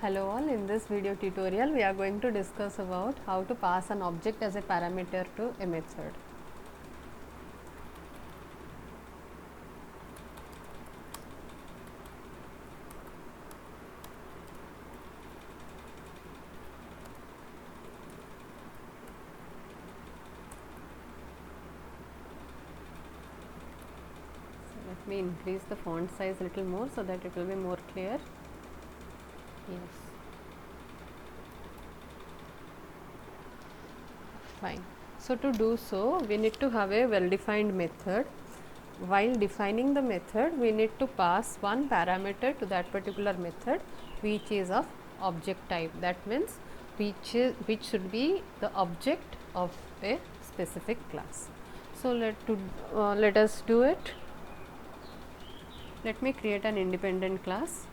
Hello all, in this video tutorial we are going to discuss about how to pass an object as a parameter to a method. So let me increase the font size a little more so that it will be more clear. Yes. Fine. So to do so, we need to have a well-defined method. While defining the method, we need to pass one parameter to that particular method, which is of object type. That means which should be the object of a specific class. So let us do it. Let me create an independent class.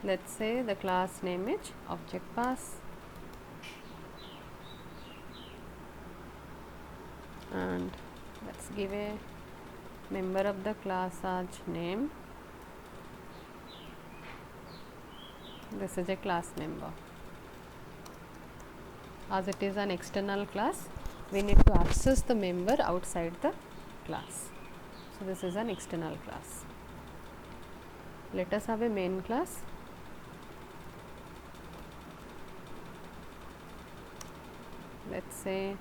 Let's say the class name is object pass, and let's give a member of the class as name. This is a class member. As it is an external class, we need to access the member outside the class. So this is an external class. Let us have a main class. Let's say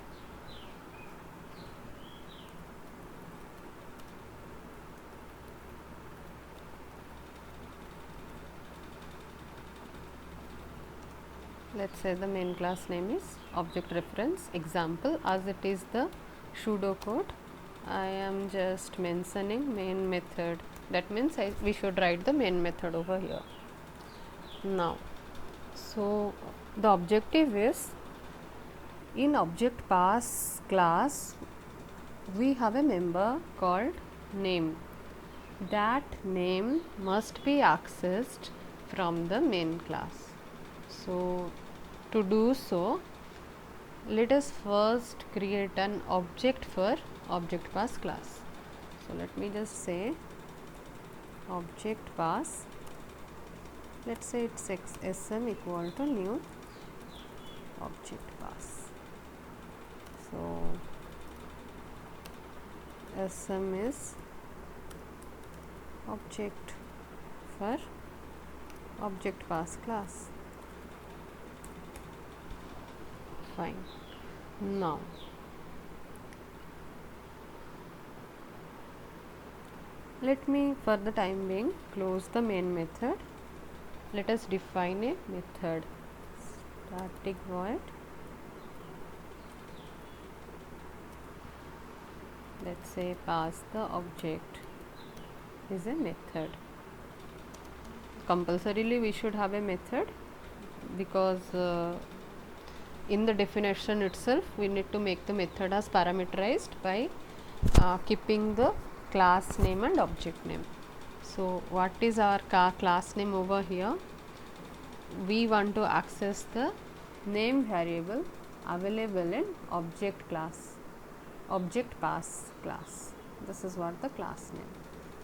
the main class name is object reference example. As it is the pseudocode, I am just mentioning main method. That means we should write the main method over here. Now, so the objective is, in object pass class we have a member called name. That name must be accessed from the main class. So to do so, let us first create an object for object pass class. So let me just say object pass. Let's say it's sm equal to new object pass. So sm is object for object pass class. Fine. Now let me, for the time being, close the main method. Let us define a method. Static void, let's say pass the object is a method. Compulsorily we should have a method, because in the definition itself we need to make the method as parameterized by keeping the class name and object name. So what is our class name over here? We want to access the name variable available in object pass class. This is what the class name.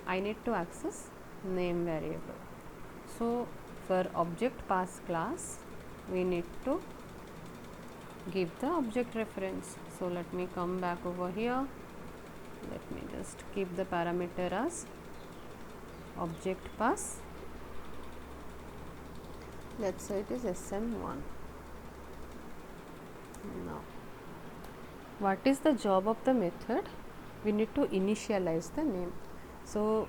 I need to access name variable. So for object pass class we need to give the object reference. So let me come back over here. Let me just keep the parameter as object pass. Let's say it is sm1. Now what is the job of the method? We need to initialize the name. So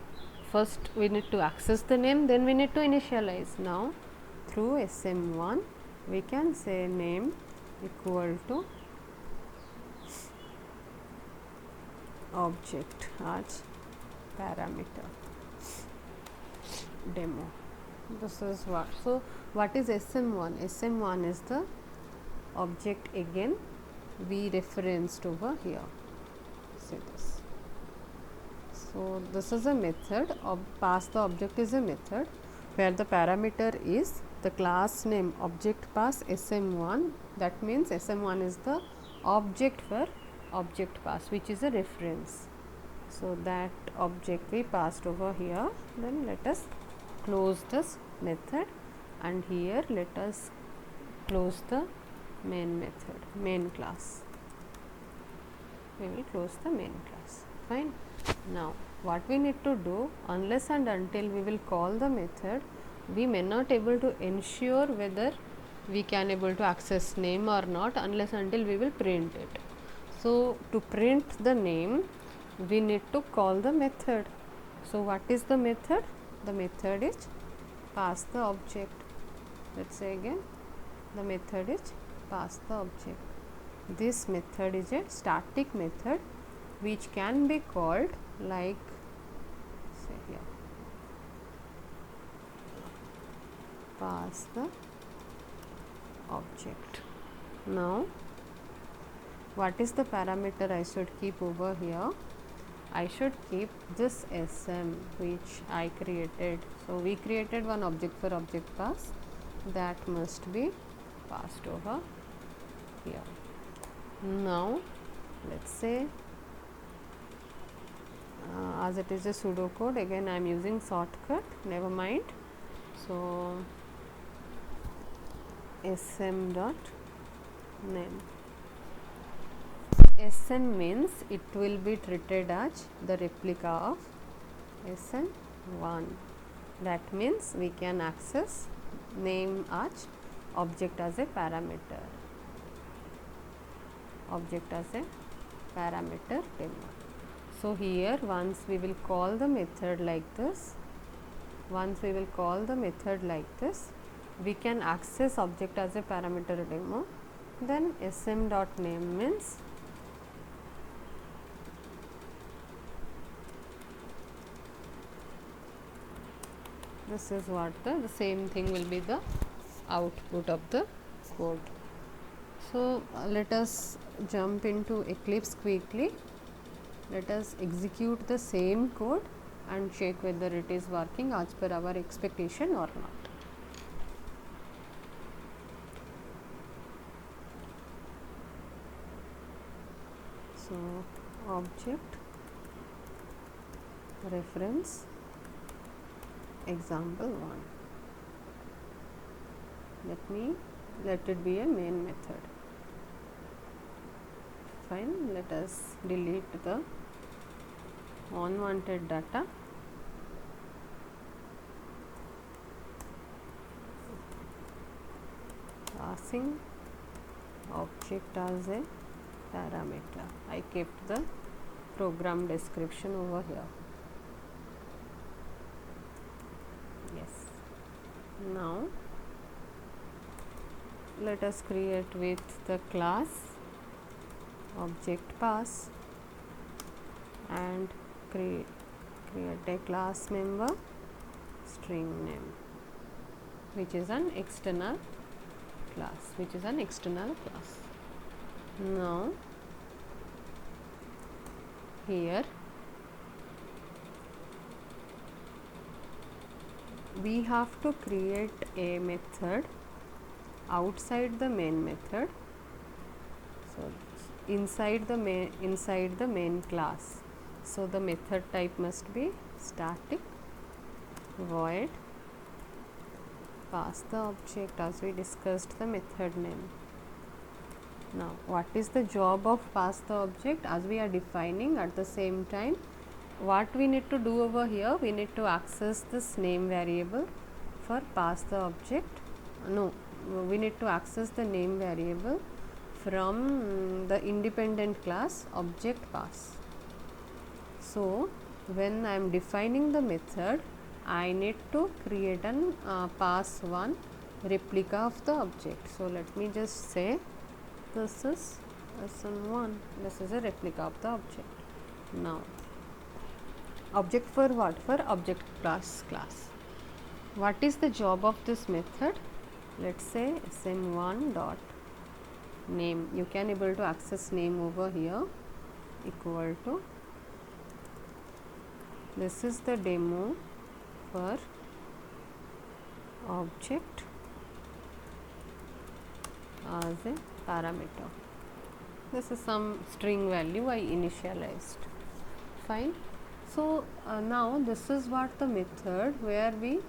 first we need to access the name, then we need to initialize. Now through sm1 we can say name equal to object as parameter demo. This is what. So what is sm1? sm1 is the object again we referenced over here. See this. So this is a method of pass the object is a method where the parameter is the class name object pass sm1. That means sm1 is the object for object pass, which is a reference. So that object we passed over here. Then let us close this method, and here let us close the main method, main class. We will close the main class. Fine. Now what we need to do, unless and until we will call the method, we may not able to ensure whether we can able to access name or not unless until we will print it. So to print the name, we need to call the method. So what is the method? The method is pass the object. Let's say again, the method is pass the object. This method is a static method which can be called like, say here, pass the object. Now what is the parameter I should keep over here? I should keep this SM which I created. So we created one object for object pass, that must be passed over here. Now let's say as it is a pseudocode, again I am using shortcut, never mind. So sm dot name. Sm means it will be treated as the replica of Sn1. That means we can access name as object as a parameter. Object as a parameter demo. So here once we will call the method like this, we can access object as a parameter demo. Then sm dot name means this is what the same thing will be the output of the code. So let us jump into Eclipse quickly. Let us execute the same code and check whether it is working as per our expectation or not. So object reference example 1. Let it be a main method. Fine. Let us delete the unwanted data. Passing object as a parameter. I kept the program description over here. Yes. Now let us create with the class object pass and create a class member string name, which is an external class. Now here we have to create a method outside the main method. So inside the main class. So the method type must be static void pass the object as we discussed the method name. Now what is the job of pass the object? As we are defining, at the same time what we need to do over here, we need to access this name variable for pass the object. No, we need to access the name variable from the independent class object pass. So when I am defining the method, I need to create an pass one replica of the object. So let me just say this is Sn1, this is a replica of the object. Now object for what? For object class. What is the job of this method? Let's say sn1 dot name. You can able to access name over here, equal to, this is the demo for object as a parameter. This is some string value I initialized. Fine. So now this is what the method where we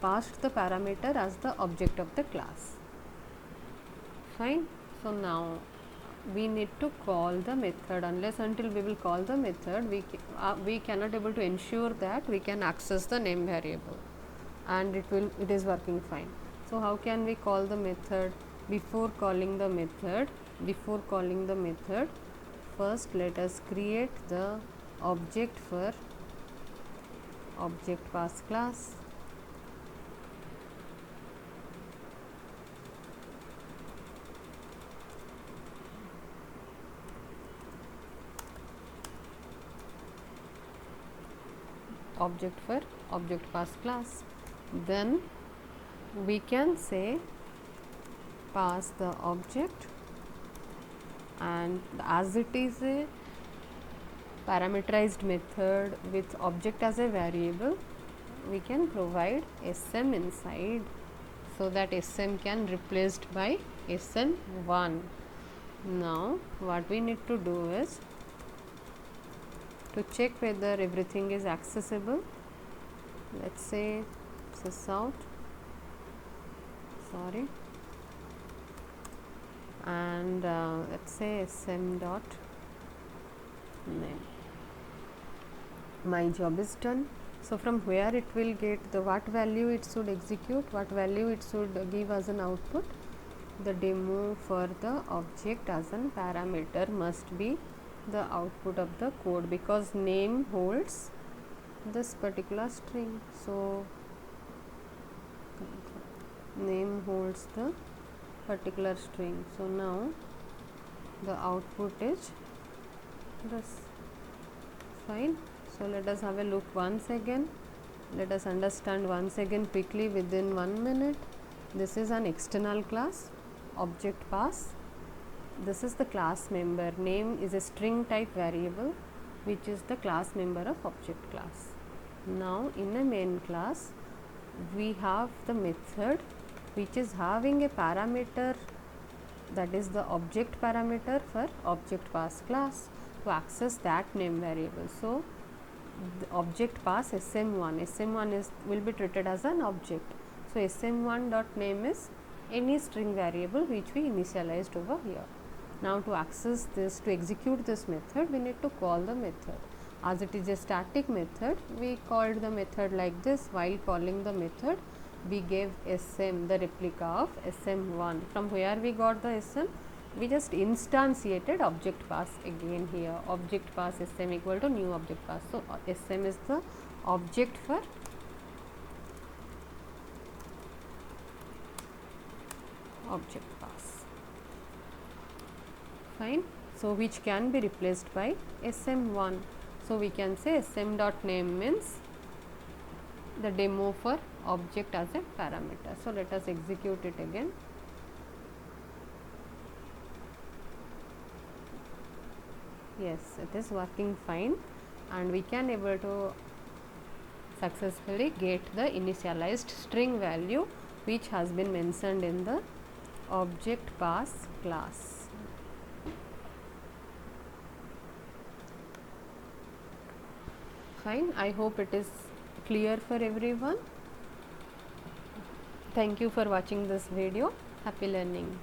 passed the parameter as the object of the class. Fine. So now we need to call the method. Unless until we will call the method, we cannot able to ensure that we can access the name variable, and it is working fine. So how can we call the method? Before calling the method, first let us create the object for object pass class. Object for object pass class. Then we can say pass the object, and as it is a parameterized method with object as a variable, we can provide sm inside, so that sm can replaced by sm1. Now what we need to do is to check whether everything is accessible. Let's say sysout, sorry, and let's say sm dot name. My job is done. So from where it will get the what value it should execute, what value it should give as an output. The demo for the object as an parameter must be the output of the code, because name holds this particular string. So name holds the particular string. So now the output is this. Fine. So let us have a look once again. Let us understand once again quickly within 1 minute. This is an external class, object pass. This is the class member. Name is a string type variable which is the class member of object class. Now in a main class we have the method which is having a parameter, that is the object parameter for object pass class, to access that name variable. So the object pass sm1 will be treated as an object. So sm1 dot name is any string variable which we initialized over here. Now to access this, to execute this method, we need to call the method. As it is a static method, we called the method like this. While calling the method, we gave sm, the replica of sm1. From where we got the sm? We just instantiated object pass again here. Object pass sm equal to new object pass. So sm is the object for object pass. Fine. So which can be replaced by sm1. So we can say sm dot name means the demo for object as a parameter. So let us execute it again. Yes, it is working fine, and we can able to successfully get the initialized string value which has been mentioned in the object pass class. Fine. I hope it is clear for everyone. Thank you for watching this video. Happy learning.